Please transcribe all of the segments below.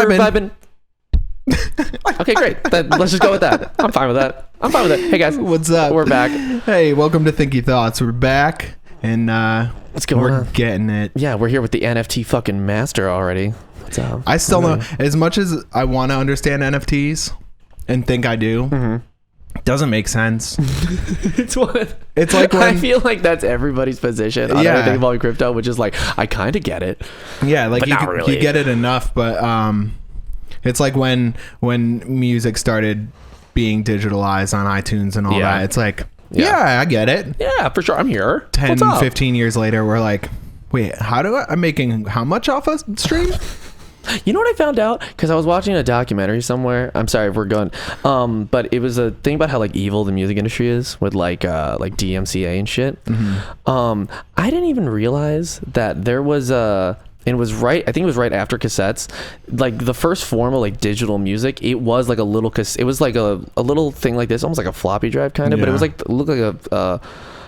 vibing. Okay, great. Let's just go with that. I'm fine with that. Hey guys, what's up? We're back. Hey, welcome to Thinky Thoughts. We're back, and what's going on? We're getting it. Yeah, we're here with the NFT fucking master already. What's up? I still know, as much as I want to understand NFTs and think I do. It doesn't make sense. It's like when, I feel like that's everybody's position on everything involving crypto, which is like, I kind of get it. Yeah, like but you get it enough, but it's like when music started being digitalized on iTunes and all that. It's like, yeah, I get it. Yeah, for sure. I'm here. 10, 15 years later, we're like, wait, I'm making how much off a stream? You know what I found out? Because I was watching a documentary somewhere. I'm sorry if we're going. But it was a thing about how like evil the music industry is with like DMCA and shit. I didn't even realize that there was it was right. I think it was right after cassettes. Like the first form of like digital music, it was like a little it was like a little thing like this, almost like a floppy drive kind of. But it was like looked like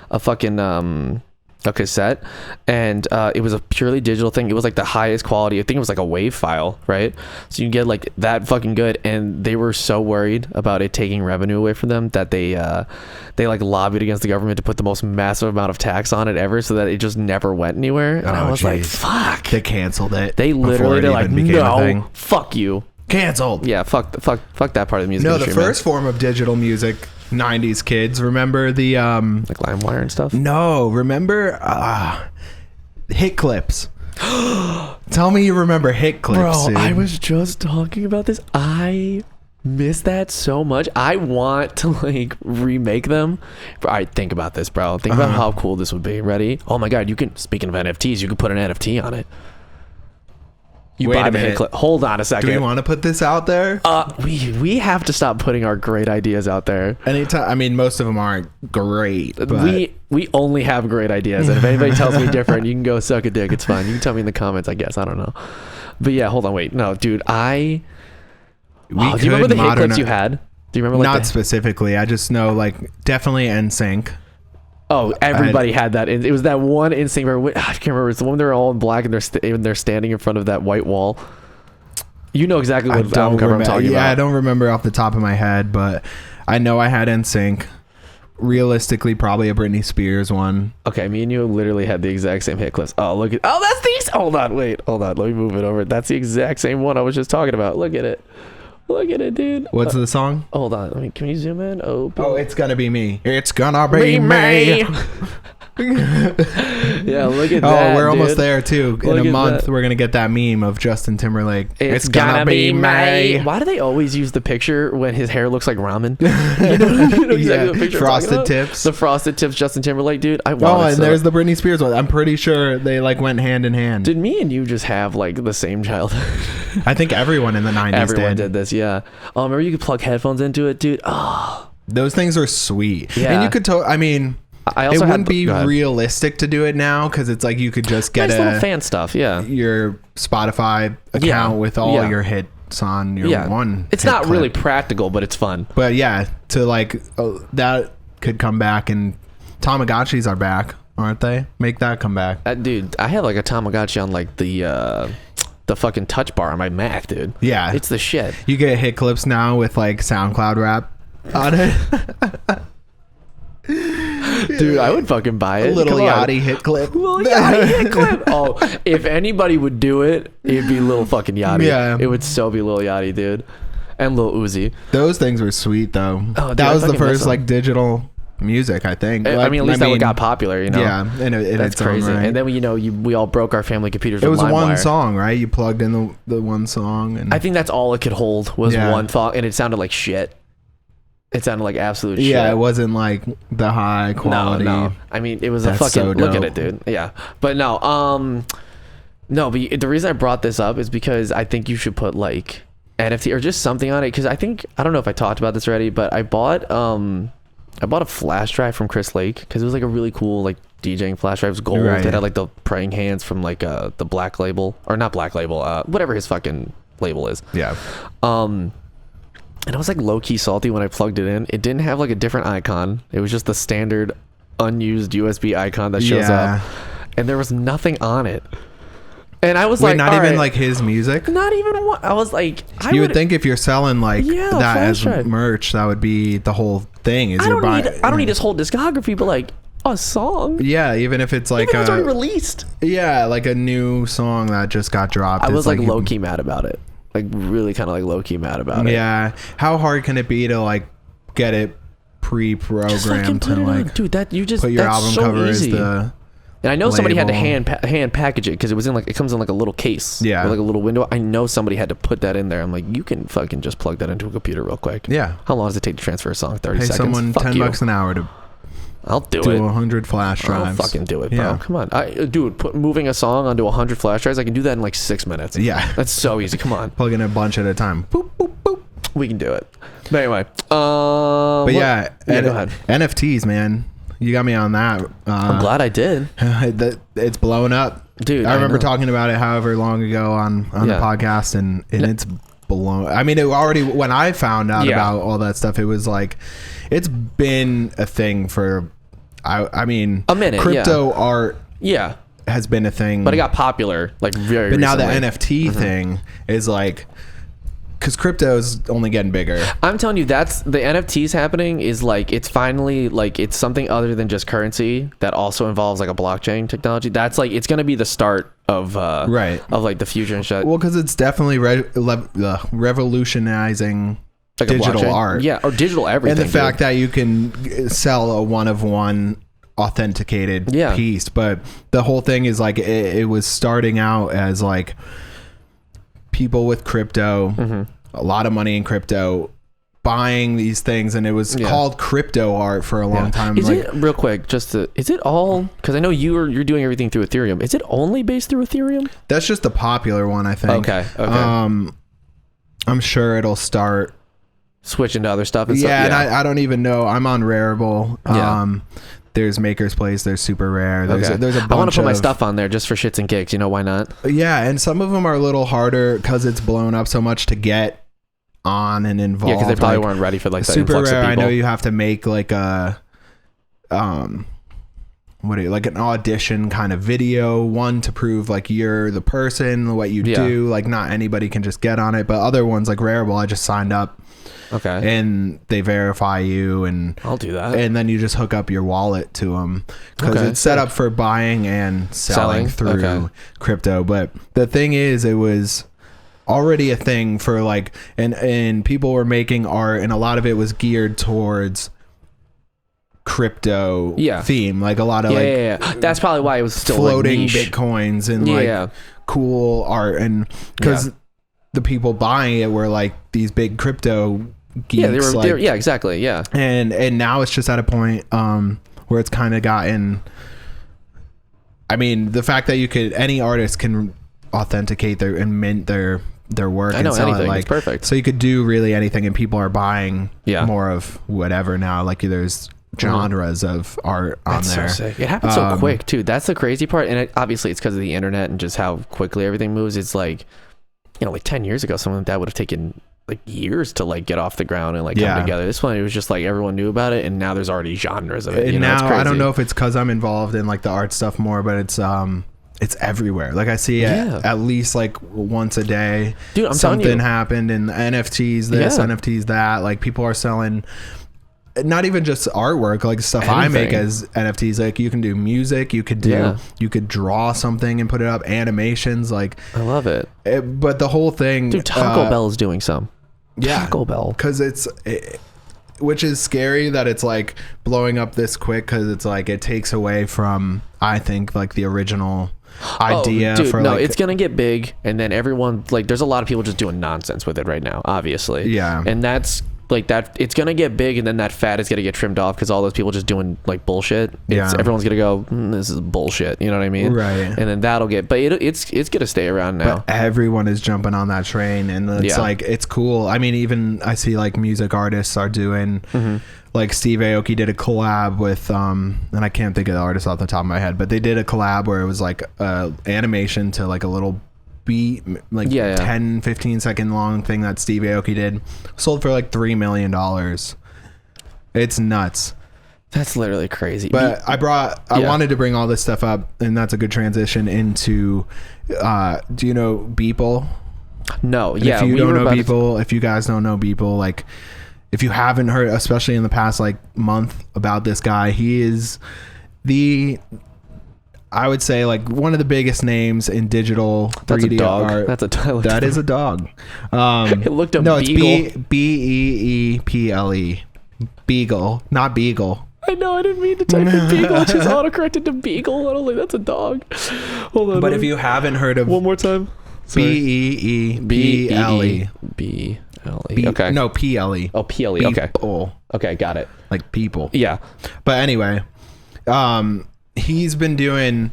a fucking a cassette, and it was a purely digital thing. It was like the highest quality. I think it was like a WAV file, right? So you can get like that fucking good. And they were so worried about it taking revenue away from them that they like lobbied against the government to put the most massive amount of tax on it ever, so that it just never went anywhere. And I was like, fuck. They canceled it. They literally, they're like, no, fuck you. Canceled. Yeah, fuck that part of the music industry. No, the first form of digital music, 90s kids, remember the like LimeWire and stuff? No, remember hit clips. Tell me you remember hit clips. Bro, dude. I was just talking about this. I miss that so much. I want to like remake them. All right, think about this, bro. Think about how cool this would be. Ready? Oh my god, speaking of NFTs, you could put an NFT on it. You Wait buy a the hit minute. clip. Hold on a second. Do you want to put this out there? We have to stop putting our great ideas out there. Anytime. I mean, most of them aren't great. But we only have great ideas, and if anybody tells me different, you can go suck a dick. It's fine. You can tell me in the comments. I guess I don't know. But yeah, hold on. Wait, no, dude. Do you remember the hit clips you had? Do you remember? Like, not specifically. I just know like definitely NSYNC. Oh, everybody had that. It was that one instinct where I can't remember. It's the one they're all in black and they're standing in front of that white wall. You know exactly what album cover I'm talking about. Yeah, I don't remember off the top of my head, but I know I had NSYNC. Realistically, probably a Britney Spears one. Okay, me and you literally had the exact same hit clips. Oh, look at. Oh, that's these. Hold on, let me move it over. That's the exact same one I was just talking about. Look at it. Look at it, dude. What's the song? Hold on. Can you zoom in? Oh, it's gonna be me. It's gonna be me. Yeah, look at that. Oh, we're dude. almost there too. In a month, we're gonna get that meme of Justin Timberlake. It's gonna be me. Why do they always use the picture when his hair looks like ramen? You know exactly what picture frosted tips. The frosted tips, Justin Timberlake, dude. There's the Britney Spears one. I'm pretty sure they like went hand in hand. Did me and you just have like the same childhood? I think everyone in the 90s Everyone did this, yeah. Oh, remember you could plug headphones into it, dude? Oh, those things are sweet. Yeah. And you could it wouldn't be realistic to do it now because it's like you could just get little fan stuff, your Spotify account with all your hits on your one. It's not really practical, but it's fun. But yeah, to like that could come back, and Tamagotchis are back, aren't they? Make that come back, dude. I have like a Tamagotchi on like the fucking touch bar on my Mac, dude. Yeah, it's the shit. You get hit clips now with like SoundCloud rap on it. Dude, I would fucking buy it. A little Yachty hit clip. Little Yachty hit clip. Oh, if anybody would do it, it'd be Lil fucking Yachty. Yeah. It would so be Lil Yachty, dude. And Lil Uzi. Those things were sweet, though. Oh, dude, that was the first like digital music, I think. I mean, at least that one got popular, you know? Yeah, and that's crazy. Right. And then, we all broke our family computers with LimeWire. It was one LimeWire. song, right? You plugged in the one song. And I think that's all it could hold was one thought, and it sounded like shit. It sounded like absolute shit. Yeah, it wasn't like the high quality. No. I mean, it was a fucking so look at it, dude. Yeah. But no, but the reason I brought this up is because I think you should put like NFT or just something on it, because I don't know if I talked about this already, but I bought a flash drive from Chris Lake because it was like a really cool like DJing flash drive. It was gold. Right. It had like the praying hands from like the Black Label, or not Black Label, whatever his fucking label is. Yeah. And I was like low-key salty when I plugged it in. It didn't have like a different icon. It was just the standard unused USB icon that shows up. And there was nothing on it. And I was Wait, like, not all even right, like his music. not even one. I was like, You would think if you're selling like Yeah, that as flash drive. merch, that would be the whole thing. Is I you're buying? don't need his whole discography, but like a song. Yeah, even if it's like Even if it's already released. yeah, like a new song that just got dropped. I It's was like low key mad about it. Like really kind of like low key mad about it. Yeah, how hard can it be to like get it pre-programmed to like dude, that you just put your that's album so cover easy. as the And I know somebody had to label. hand package it because it was in like, it comes in like a little case. Yeah. With like a little window. I know somebody had to put that in there. I'm like, you can fucking just plug that into a computer real quick. Yeah. How long does it take to transfer a song? 30 Pay seconds. someone Fuck you. $10 an hour to I'll do do it. 100 flash I'll drives. fucking do it, bro. Yeah. Come on. Moving a song onto 100 flash drives, I can do that in like 6 minutes. Yeah. That's so easy. Come on. Plug in a bunch at a time. Boop, boop, boop. We can do it. But anyway. But yeah, go ahead. NFTs, man. You got me on that. I'm glad I did. It's blowing up. Dude, I remember know. talking about it however long ago on the podcast, and it's blown. I mean, it already, when I found out about all that stuff, it was like, it's been a thing for, I mean, a minute. Crypto art has been a thing. But it got popular like very But now the recently. NFT thing is like, because crypto is only getting bigger. I'm telling you, that's the NFTs happening is like, it's finally like, it's something other than just currency that also involves like a blockchain technology. That's like, it's going to be the start of Right. of like the future and shit. Well, because it's definitely revolutionizing Like a digital blockchain. art. Yeah, or digital everything. And the fact that you can sell a one of one authenticated piece. But the whole thing is like, it was starting out as like people with crypto, a lot of money in crypto, buying these things, and it was called crypto art for a long time. Is like, it real quick? Is it all? Because I know you're doing everything through Ethereum. Is it only based through Ethereum? that's just the popular one, I think. Okay. I'm sure it'll start. Switch into other stuff. And And stuff? I don't even know. I'm on Rarible. There's Maker's Place. There's Super Rare. There's a bunch. I want to put my stuff on there just for shits and gigs. You know why not? Yeah, and some of them are a little harder because it's blown up so much to get on and involved. Yeah, because they probably weren't ready for like that Super influx Rare. of I people. know you have to make like a like an audition kind of video, one to prove like you're the person, what you do. Like not anybody can just get on it, but other ones like Rarible, I just signed up. Okay. And they verify you, and I'll do that. And then you just hook up your wallet to them because it's set up for buying and selling through crypto. But the thing is, it was already a thing for like, and people were making art, and a lot of it was geared towards crypto theme, like a lot of That's probably why it was still floating like niche. bitcoins and like cool art, and because the people buying it were like these big crypto geeks. They were exactly. Yeah. And now it's just at a point where it's kind of gotten, I mean, the fact that any artist can authenticate and mint their work and sell anything. it, like, it's perfect. so you could do really anything, and people are buying more of whatever now. Like there's genres of art on there. So sick. It happened so quick too. That's the crazy part, and obviously it's because of the internet and just how quickly everything moves. It's like, like 10 years ago, something like that would have taken like years to like get off the ground and like come together. This one, it was just like everyone knew about it, and now there's already genres of it. And now I don't know if it's because I'm involved in like the art stuff more, but it's everywhere. Like I see it at least like once a day. Dude, I'm something telling you, happened in NFTs, NFTs that. Like people are selling not even just artwork, like stuff I make as NFTs. Like you can do music, you could draw something and put it up, animations. Like I love it. But the whole thing, dude, Taco Bell is doing some. Taco Bell, because which is scary that it's like blowing up this quick, because it's like it takes away from, I think, like the original idea. It's gonna get big, and then everyone, like, there's a lot of people just doing nonsense with it right now, obviously. And that's like that. It's gonna get big, and then that fat is gonna get trimmed off because all those people just doing like bullshit. Everyone's gonna go, this is bullshit. You know what I mean? Right. And then that'll get, but it's gonna stay around now. But everyone is jumping on that train, and it's like, it's cool. I mean, even I see like music artists are doing. Like Steve Aoki did a collab with and I can't think of the artist off the top of my head, but they did a collab where it was like animation to like a little beat, like 10-15 second long thing that Steve Aoki did, sold for like $3 million. It's nuts. That's literally crazy. But I wanted to bring all this stuff up, and that's a good transition into, do you know Beeple? No. And yeah. If you don't know Beeple, if you guys don't know Beeple, like, if you haven't heard, especially in the past like month, about this guy, he is I would say like one of the biggest names in digital 3D art. That's a dog. That is a dog. It looked up. No, Beagle. it's Beeple. Beagle, not Beagle. I know. I didn't mean to type in Beagle. It just autocorrected to Beagle. I don't think that's a dog. Hold on. But if you haven't heard of one more time. Beeple. B-L-E. Okay. No, P-L-E. Oh, P-L-E. Okay. People. Okay, got it. Like people. Yeah. But anyway, he's been doing,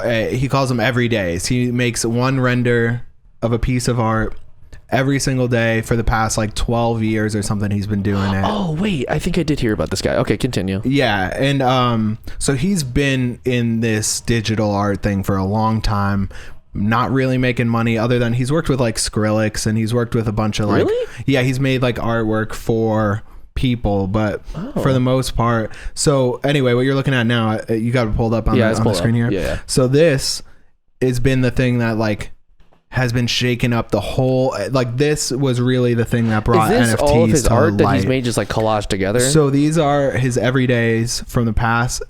he calls them everydays. He makes one render of a piece of art every single day for the past like 12 years or something. He's been doing it. Oh, wait. I think I did hear about this guy. Okay, continue. Yeah. And so he's been in this digital art thing for a long time, not really making money other than he's worked with like Skrillex, and he's worked with a bunch of like, really? Yeah, he's made like artwork for people, but for the most part. So anyway, what you're looking at now, you got it pulled up on the screen here. Yeah. So this has been the thing that like has been shaking up the whole, like this was really the thing that brought NFTs to light. Is this all of his art that he's made just like collaged together? So these are his everydays from the past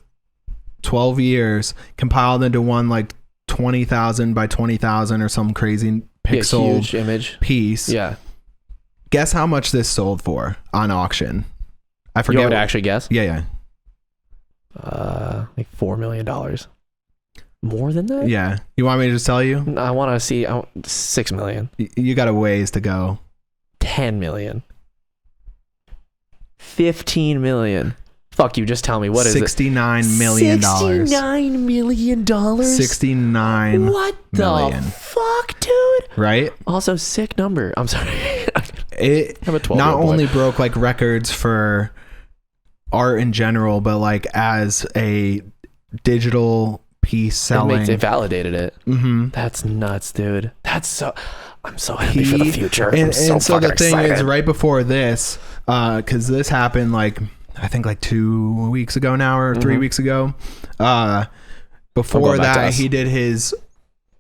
12 years compiled into one like 20,000 by 20,000 or some crazy pixel huge image piece. Yeah. Guess how much this sold for on auction? I forget. You want to actually guess? Yeah. Like $4 million. More than that? Yeah. You want me to just tell you? I want to see. $6 million. You got a ways to go. 10 million. 15 million. Fuck you, just tell me, what is it? $69 million. $69 million? 69 what million. The fuck, dude? Right? Also, sick number. I'm sorry. It not only broke like records for art in general, but like as a digital piece selling. It validated it. Mm-hmm. That's nuts, dude. I'm so happy for the future. And so the thing excited. Is right before this, because this happened like, I think like 2 weeks ago now, or 3 weeks ago. Before that, he did his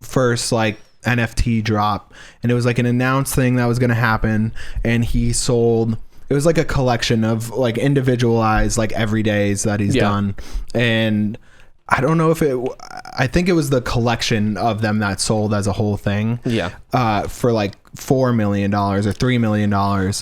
first like NFT drop, and it was like an announced thing that was going to happen, and he sold, it was like a collection of like individualized like everydays that he's done, and I don't know if I think it was the collection of them that sold as a whole thing, for like $4 million or $3 million,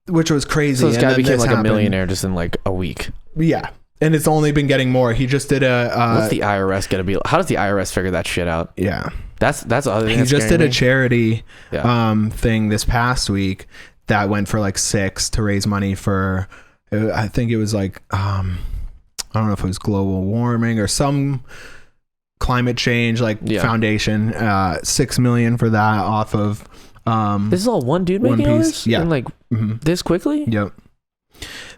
which was crazy. So this guy became like a millionaire just in like a week. Yeah. And it's only been getting more. He just did what's the IRS gonna be? How does the IRS figure that shit out? Yeah. That's other thing. He just did a charity thing this past week that went for like 6 to raise money for, I think it was like, I don't know if it was global warming or some climate change like foundation, 6 million for that off of, this is all one dude making all this? Yeah. And like this quickly? Yep.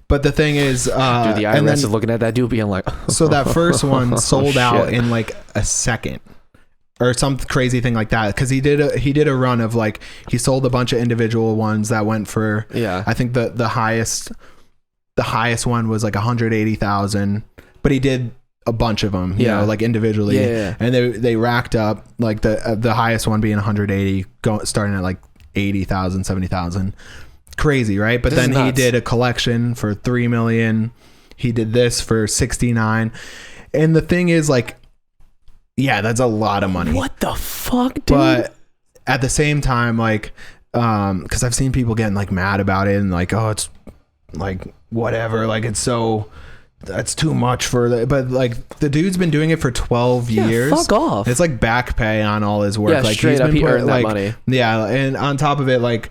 But the thing is, dude, the IRS is looking at that dude being like, so that first one sold out in like a second or some crazy thing like that. Cause he did a run of like, he sold a bunch of individual ones that went for, I think the highest one was like 180,000, but he did a bunch of them, you know, like individually. And they racked up like the highest one being 180, starting at like 80,000, 70,000. Crazy, right? But this then he did a collection for 3 million. He did this for 69. And the thing is like, yeah, that's a lot of money. What the fuck, dude? But at the same time, like, because I've seen people getting like mad about it and like, oh, it's like whatever, like it's so, that's too much for the, but like the dude's been doing it for 12 years. Fuck off. It's like back pay on all his work. Like straight up, he earned that money. Yeah, and on top of it, like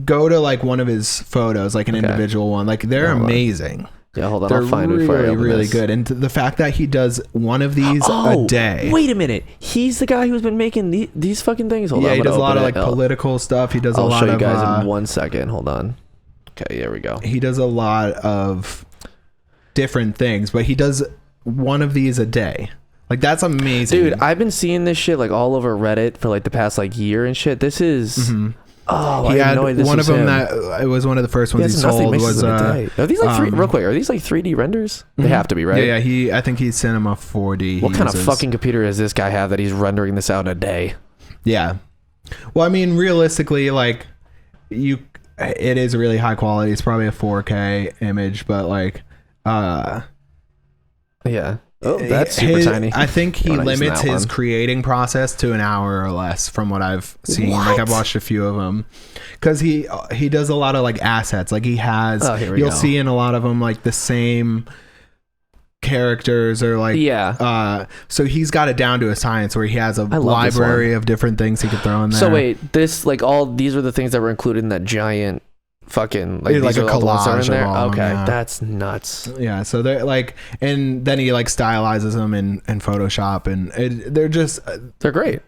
go to like one of his photos, like an individual one, like they're amazing. Yeah, hold on. They're I'll find really, it for you. really good. And the fact that he does one of these a day. Wait a minute. He's the guy who's been making these fucking things. Hold on. He does a lot of like political stuff. He does a lot of. I'll show you guys in 1 second. Hold on. Okay, there we go. He does a lot of different things, but he does one of these a day. Like that's amazing. Dude, I've been seeing this shit like all over Reddit for like the past like year and shit. This is Oh, he I had didn't know this one was of them him. that it was one of the first ones he has nothing sold mixes was in a day. Are these like real quick? Are these like 3D renders? They have to be, right? Yeah. I think he's Cinema 4D. What kind of fucking computer does this guy have that he's rendering this out in a day? Yeah. Well, I mean, realistically, like it is really high quality. It's probably a 4K image, but like, yeah. Oh, that's super tiny. I think he limits his creating process to an hour or less from what I've seen. Like I've watched a few of them because he does a lot of like assets. Like he has, you'll see in a lot of them like the same characters or like, so he's got it down to a science where he has a library of different things he could throw in there. So wait, these are the things that were included in that giant fucking like these are all the ones that are in there. Okay, that's nuts. Yeah, so they're like, and then he like stylizes them in Photoshop, and they're great.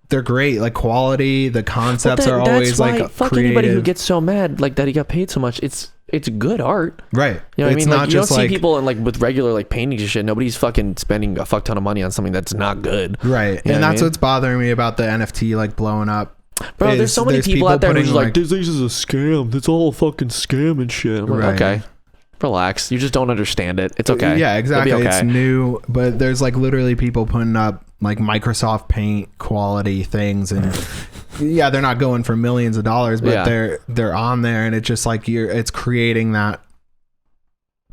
They're great. Like quality, the concepts are always like fuck creative. Anybody who gets so mad like that he got paid so much. It's good art, right? You know what I mean? Not like, you don't see people like with regular like paintings and shit. Nobody's fucking spending a fuck ton of money on something that's not good, right? And that's what's bothering me about the NFT like blowing up. Bro, there's so many people out there who's like, this is a scam. It's all a fucking scam and shit. I'm like, okay, relax. You just don't understand it. It's okay. Yeah, exactly. Okay. It's new, but there's like literally people putting up like Microsoft Paint quality things, and yeah, they're not going for millions of dollars, but they're on there, and it's just like it's creating that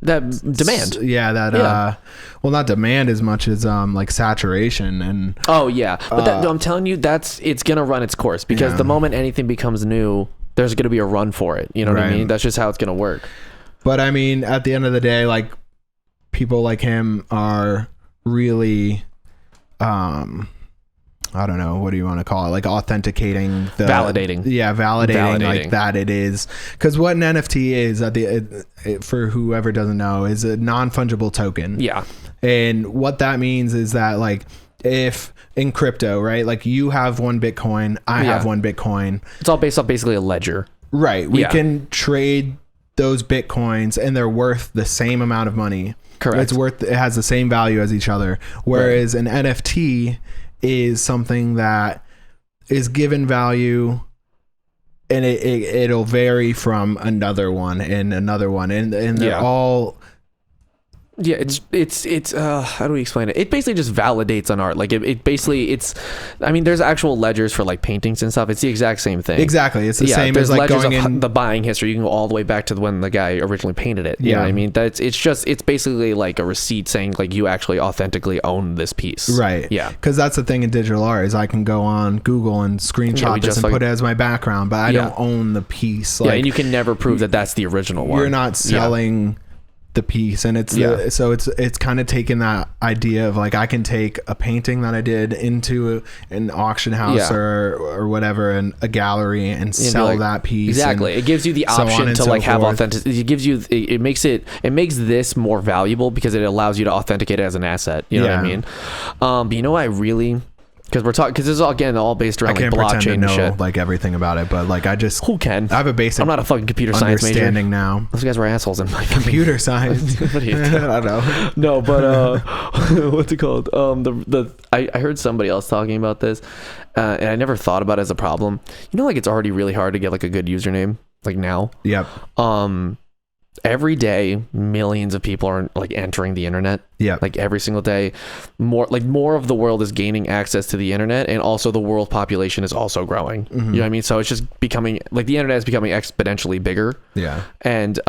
demand. Well, not demand as much as like saturation and but I'm telling you, it's gonna run its course because the moment anything becomes new, there's gonna be a run for it. You know what I mean? That's just how it's gonna work. But I mean, at the end of the day, like people like him are really I don't know, what do you want to call it? Like authenticating validating like that it is. Because what an NFT is, for whoever doesn't know, is a non-fungible token. Yeah. And what that means is that like if in crypto, right? Like you have one Bitcoin, I have one Bitcoin. It's all based off basically a ledger. Right. We can trade those Bitcoins and they're worth the same amount of money. Correct. It has the same value as each other. Whereas an NFT is something that is given value, and it'll vary from another one and another one, and they're all it's how do we explain it? It basically just validates on art. Like it basically I mean, there's actual ledgers for like paintings and stuff. It's the exact same thing. Exactly. It's the same as like going in the buying history. You can go all the way back to when the guy originally painted it. You know what I mean? It's basically like a receipt saying like you actually authentically own this piece. Right. Yeah. Because that's the thing in digital art is I can go on Google and screenshot this and put it as my background, but I don't own the piece. Like, and you can never prove that that's the original one. You're not selling the piece, and it's so it's kind of taking that idea of like I can take a painting that I did into an auction house or whatever, and a gallery, and sell that piece. Exactly. It gives you the option to like have authenticity. It gives you it makes this more valuable because it allows you to authenticate it as an asset. You know what I mean? But you know what I really, because this is all based around like blockchain and shit. Like everything about it, but like who can? I have a basic. I'm not a fucking computer science major. Understanding now. Those guys were assholes in my computer science. I don't know. No, but what's it called? I heard somebody else talking about this, and I never thought about it as a problem. You know, like it's already really hard to get like a good username. Like now. Yep. Every day millions of people are like entering the internet. Like every single day more of the world is gaining access to the internet, and also the world population is also growing. You know what I mean? So it's just becoming like the internet is becoming exponentially bigger. And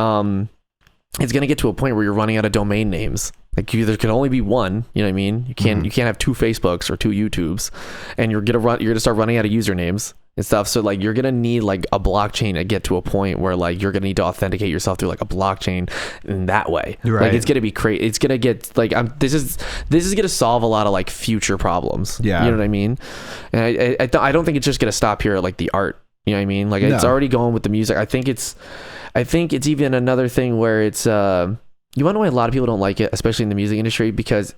it's going to get to a point where you're running out of domain names. Like there can only be one, you know what I mean? You can't have two Facebooks or two YouTubes, and you're going to start running out of usernames and stuff. So like you're gonna need like a blockchain to get to a point where like you're gonna need to authenticate yourself through like a blockchain in that way. Like it's gonna be crazy. It's gonna get like this is gonna solve a lot of like future problems. You know what I mean? And I don't think it's just gonna stop here at like the art. You know what I mean? Like it's already going with the music. I think it's even another thing where it's you wanna know why a lot of people don't like it, especially in the music industry? Because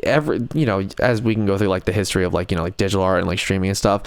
as we can go through like the history of like like digital art and like streaming and stuff,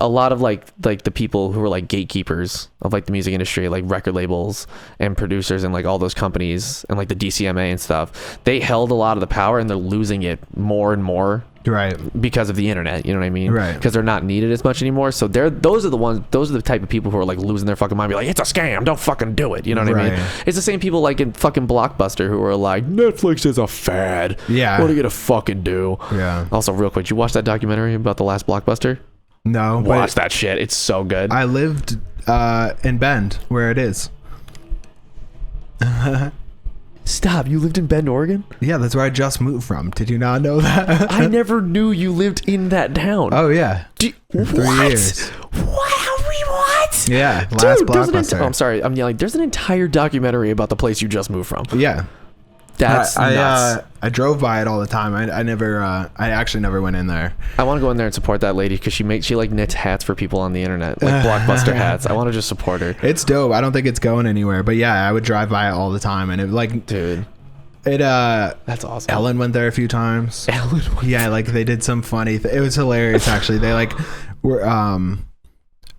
a lot of like the people who are like gatekeepers of like the music industry, like record labels and producers and like all those companies and like the DCMA and stuff, they held a lot of the power, and they're losing it more and more right, because of the internet, you know what I mean? Right. Because they're not needed as much anymore. So those are the type of people who are like losing their fucking mind, be like, it's a scam, don't fucking do it, you know what I mean? It's the same people like in fucking Blockbuster who are like, Netflix is a fad, yeah, what are you gonna fucking do? Yeah. Also, real quick, did you watch that documentary about the last Blockbuster? No, watch that shit, it's so good. I lived in Bend, where it is. Stop, you lived in Bend, Oregon? Yeah, that's where I just moved from. Did you not know that? I never knew you lived in that town. Oh yeah, 3 what? years. What? Yeah, last Blockbuster. I'm sorry, I'm yelling. There's an entire documentary about the place you just moved from. Yeah. That's nuts. I drove by it all the time. I actually never went in there. I want to go in there and support that lady because she like knits hats for people on the internet, like Blockbuster hats. I want to just support her. It's dope. I don't think it's going anywhere, but yeah, I would drive by it all the time, and it dude, that's awesome. Ellen went there a few times. Yeah, like they did some funny. It was hilarious actually. They like were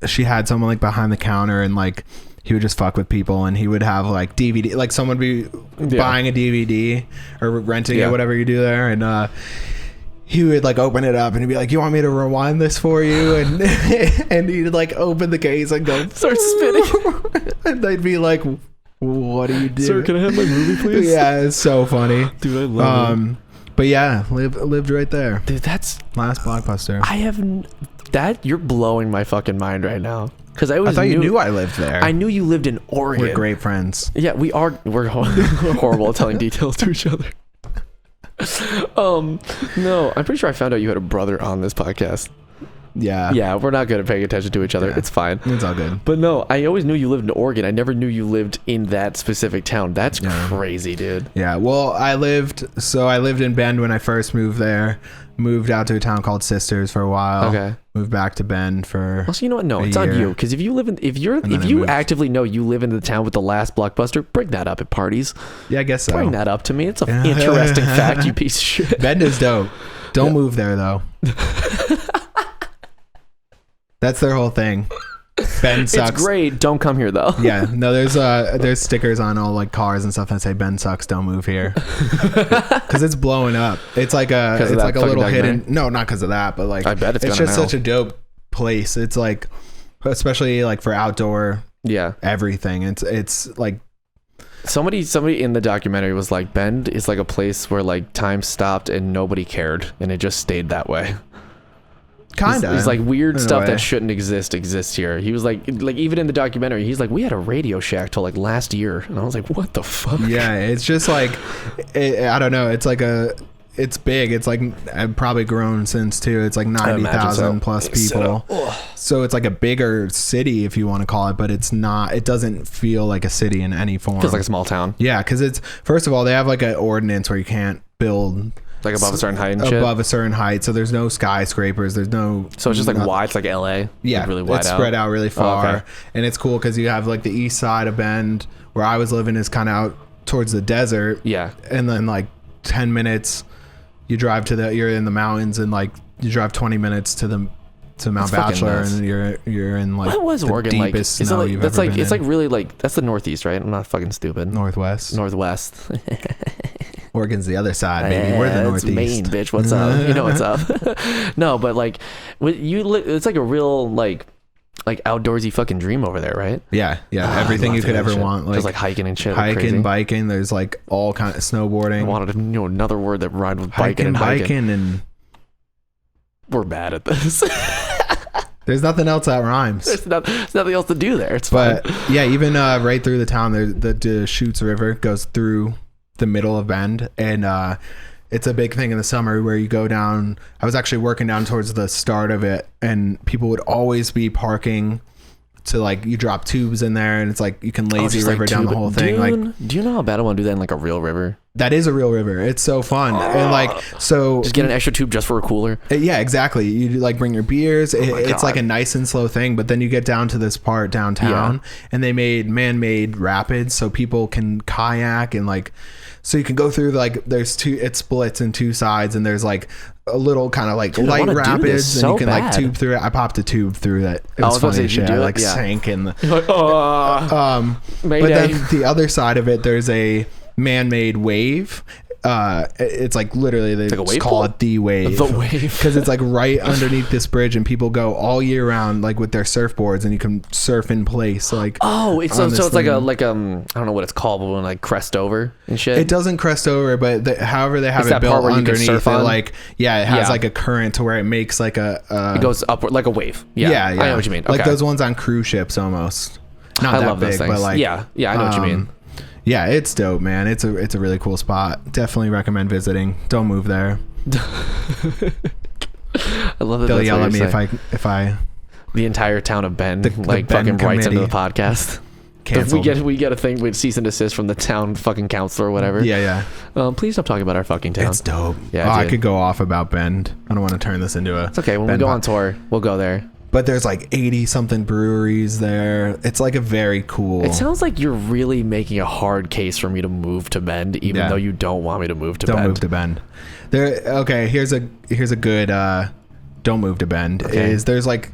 she had someone like behind the counter and like. He would just fuck with people, and he would have like DVD, like someone would be buying a DVD or renting it, whatever you do there, and he would like open it up and he'd be like, "You want me to rewind this for you?" And and he'd like open the case and go start spinning, and they'd be like, "What do you do, sir? Can I have my movie, please?" Yeah, it's so funny, dude. I love it. But yeah, lived right there, dude. That's last Blockbuster. You're blowing my fucking mind right now. Because I thought you knew I lived there. I knew you lived in Oregon. We're great friends. Yeah, we are. We're horrible at telling details to each other. No, I'm pretty sure I found out you had a brother on this podcast. Yeah, we're not good at paying attention to each other. It's fine. It's all good. But no, I always knew you lived in Oregon. I never knew you lived in that specific town. That's crazy, dude. Yeah, well, I lived in Bend when I first moved there. Moved out to a town called Sisters for a while. Okay. Moved back to Bend for. Well, so you know what? No, it's on you. Because if you actively know you live in the town with the last Blockbuster, bring that up at parties. Yeah, I guess so. Bring that up to me. It's an interesting fact, you piece of shit. Bend is dope. Don't move there though. That's their whole thing. Bend sucks. It's great. Don't come here though. Yeah. No, there's stickers on all like cars and stuff that say Bend sucks. Don't move here. Because it's blowing up. It's like a little hidden. No, not because of that, but like I bet it's just such a dope place. It's like, especially like for outdoor. Yeah. Everything. It's like. Somebody in the documentary was like, Bend is like a place where like time stopped and nobody cared, and it just stayed that way. Kinda. It's like weird stuff that shouldn't exists here. He was like even in the documentary, he's like, we had a Radio Shack till like last year, and I was like, what the fuck? Yeah, it's just like, I don't know. It's like it's big. It's like I've probably grown since too. It's like 90,000 plus people. So it's like a bigger city if you want to call it, but it's not. It doesn't feel like a city in any form. Feels like a small town. Yeah, because it's first of all they have like an ordinance where you can't build. Like above a certain height and shit? Above a certain height. So there's no skyscrapers. There's no... So it's just like wide. It's like LA? Yeah. Like really wide it's spread out really far. And it's cool because you have like the east side of Bend where I was living is kind of out towards the desert. Yeah. And then like 10 minutes you're in the mountains, and like you drive 20 minutes to Mount Bachelor, and you're in like what was the Oregon deepest like? snow you've ever been in. It's like really like that's the Northeast, right? I'm not fucking stupid. Northwest. Oregon's the other side, baby. We're the Northeast. Maine, bitch. What's up? You know what's up. No, but like it's like a real like outdoorsy fucking dream over there, right? Yeah. Everything you could ever want, like just like hiking and shit. Hiking, biking. There's like all kind of snowboarding. I wanted another word that rhymed with biking and we're bad at this. There's nothing else that rhymes. There's nothing else to do there. It's fine. But yeah, even right through the town, the Deschutes River goes through the middle of Bend, and it's a big thing in the summer where you go down. I was actually working down towards the start of it, and people would always be parking to like, you drop tubes in there, and it's like you can lazy river down the whole thing. Do you know how bad I want to do that in like a real river? That is a real river. It's so fun. And like, so just get an extra tube just for a cooler. Yeah, exactly. You like bring your beers. It's like a nice and slow thing, but then you get down to this part downtown, and they made man-made rapids so people can kayak, and like, so you can go through like, it splits in two sides, and there's like a little kind of like light rapids, and you can like tube through it. I popped a tube through that. It was funny as shit. I like sank in the but then the other side of it, there's a man-made wave, it's like literally they like just call it the wave. The wave. Because it's like right underneath this bridge, and people go all year round like with their surfboards, and you can surf in place. Like it's so it's like I don't know what it's called, but when like crest over and shit. It doesn't crest over, but however they have it built underneath it, like it has like a current to where it makes like it goes upward like a wave. Yeah, I know what you mean. Okay. Like those ones on cruise ships almost. Not I that love big, those things. But like yeah, I know what you mean. Yeah, it's dope, man. It's a really cool spot. Definitely recommend visiting. Don't move there. I love that. They'll yell at me if I. The entire town of Bend fucking writes into the podcast. Canceled. We get a thing with cease and desist from the town fucking councilor or whatever. Yeah. Please stop talking about our fucking town. It's dope. Yeah, I could go off about Bend. I don't want to turn this into a. It's okay. When we go on tour, we'll go there. But there's like 80 something breweries there. It's like a very cool. It sounds like you're really making a hard case for me to move to Bend, even though you don't want me to move to Bend. Don't move to Bend. Okay, here's a good don't move to Bend. Okay. There's like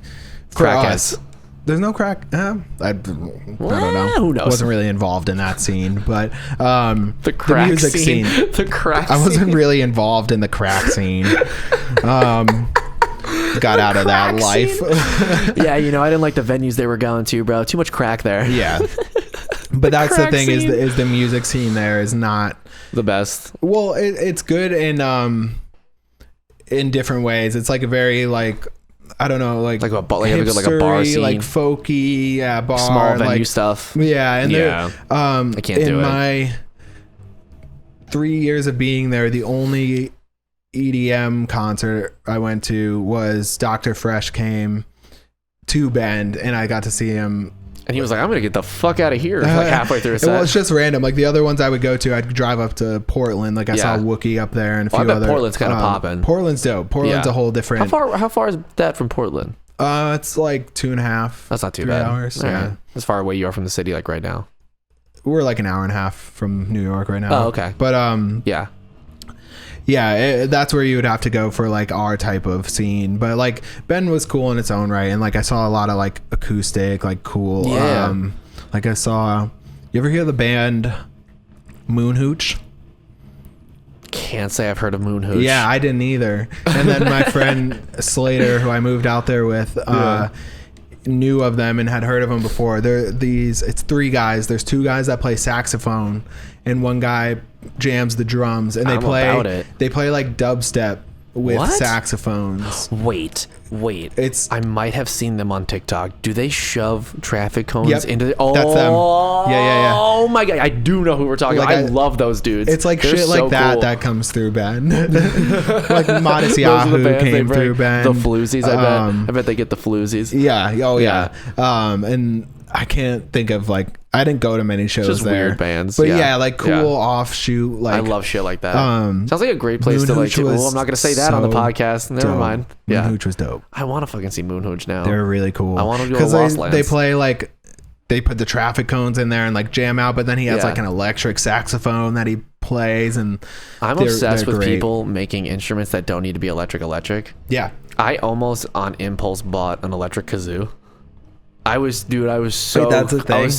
crackheads. There's no crack. I don't know. Who knows? Wasn't really involved in that scene, but the music scene. The crack. I wasn't really involved in the crack scene. Got out of that life. Yeah, I didn't like the venues they were going to, bro. Too much crack there. Yeah. But that's the thing scene. is the music scene there is not the best. Well, it's good in different ways. It's like a very like I don't know, like a bar scene, like folky, bar, small venue stuff. Yeah, and I can't do it. In my 3 years of being there, the only EDM concert I went to was Dr. Fresh came to Bend, and I got to see him. And he was like, "I'm gonna get the fuck out of here!" Like halfway through a set. Well, it's just random. Like the other ones I would go to, I'd drive up to Portland. Like I saw Wookiee up there and a few other. Portland's kind of popping. Portland's dope. Portland's a whole different. How far is that from Portland? It's like 2.5. That's not too 3 bad. hours. Yeah, right. As far away you are from the city, like right now. We're like an hour and a half from New York right now. Oh, okay. But yeah, that's where you would have to go for like our type of scene. But like Bend was cool in its own right, and like I saw a lot of like acoustic, like cool. Yeah. Like I saw. You ever hear the band Moon Hooch? Can't say I've heard of Moon Hooch. Yeah, I didn't either. And then my friend Slater, who I moved out there with, knew of them and had heard of them before. It's 3 guys. There's 2 guys that play saxophone, and 1 guy jams the drums, and they play like dubstep with saxophones. Wait. I might have seen them on TikTok. Do they shove traffic cones into the... Oh, that's them. Yeah. Oh my God. I do know who we're talking about. I love those dudes. It's like they're shit like that cool. That comes through Bend. Like Modest Yahoo came through Bend. The floozies, I bet they get the floozies. Yeah. Oh yeah. And I can't think of like... I didn't go to many shows just there. Weird bands. But like cool offshoot. Like I love shit like that. Sounds like a great place to like... Well, I'm not going to say that on the podcast. Never mind. Moon Hooch was dope. I want to fucking see Moon Hooch now. They're really cool. I want to go to Lost Lands. They play like... They put the traffic cones in there and like jam out, but then he has like an electric saxophone that he plays, and I'm obsessed with people making instruments that don't need to be electric. Yeah. I almost on impulse bought an electric kazoo. I was so... Wait, that's a thing?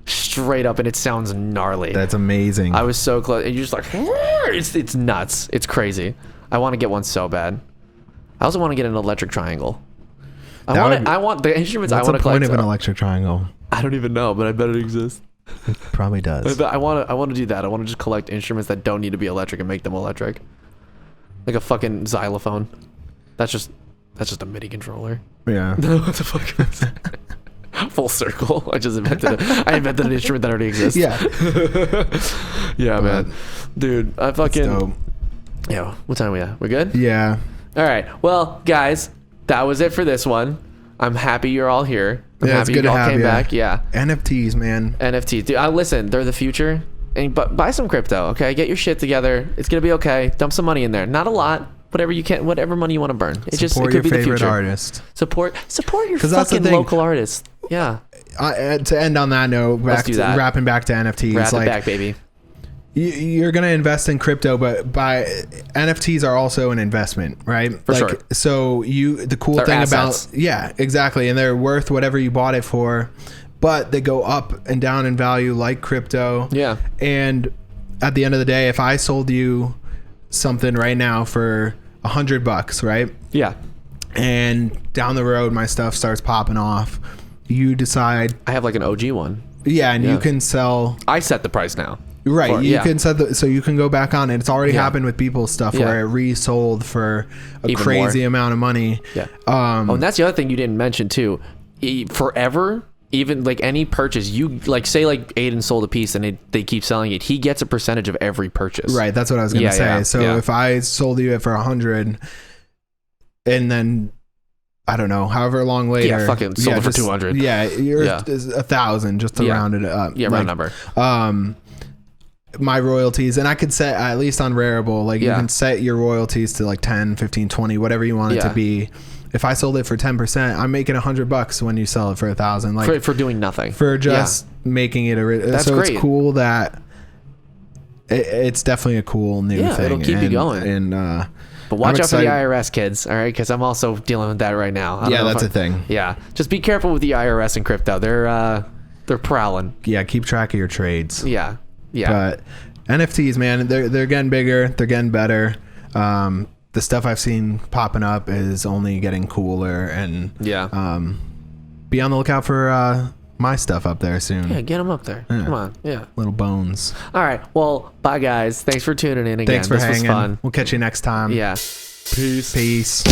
Straight up, and it sounds gnarly. That's amazing. I was so close, and you're just like, it's nuts. It's crazy. I want to get one so bad. I also want to get an electric triangle. I want the instruments I want to collect. What's the point of an electric triangle? I don't even know, but I bet it exists. It probably does. I want to do that. I want to just collect instruments that don't need to be electric and make them electric. Like a fucking xylophone. That's just a MIDI controller. Yeah. What the fuck is that? Full circle. I invented an instrument that already exists. Yeah. Yeah, man. Dude, I fucking... Yeah, what time are we at? We're good? Yeah. All right. Well, guys, that was it for this one. I'm happy you're all here. I'm happy you all came back. Yeah. NFTs, man. NFTs. Dude, listen, they're the future. But buy some crypto, okay? Get your shit together. It's going to be okay. Dump some money in there. Not a lot. Whatever you can, whatever money you want to burn. It could be the future. Artist. Support your fucking local artist. Yeah. To end on that note, wrapping back to NFTs. Wrap it back, baby. You're going to invest in crypto, but NFTs are also an investment, right? For sure. So the cool thing assets. about exactly, and they're worth whatever you bought it for, but they go up and down in value like crypto. Yeah. And at the end of the day, if I sold you something right now for $100, right? Yeah. And down the road, my stuff starts popping off. You decide. I have like an OG one. Yeah, and you can sell. I set the price now. Right, you can set so you can go back on it. It's already happened with people's stuff where it resold for a even crazy more. amount of money. Yeah. And that's the other thing you didn't mention too. Forever, even like any purchase, you like say like Aiden sold a piece and they keep selling it. He gets a percentage of every purchase. Right, that's what I was gonna say. So if I sold you it for 100, and then I don't know, however long later, fucking sold it for 200. Yeah, you're 1,000 just to round it up. Yeah, round number. My royalties, and I could set, at least on Rarible, like you can set your royalties to like 10, 15, 20, whatever you want it to be. If I sold it for 10%, I'm making $100 when you sell it for 1,000. Like for doing nothing, for just making it That's so great. It's cool that it's definitely a cool new thing. It'll keep you going. And but watch out for the IRS, kids. All right, because I'm also dealing with that right now. Yeah, that's a thing. Yeah, just be careful with the IRS and crypto. They're prowling. Yeah, keep track of your trades. Yeah. But NFTs, man, they're getting bigger. They're getting better. The stuff I've seen popping up is only getting cooler, and be on the lookout for my stuff up there soon. Yeah, get them up there. Come on. Yeah. Little bones. All right. Well, bye guys. Thanks for tuning in again. Thanks for hanging. This was fun. We'll catch you next time. Yeah. Peace.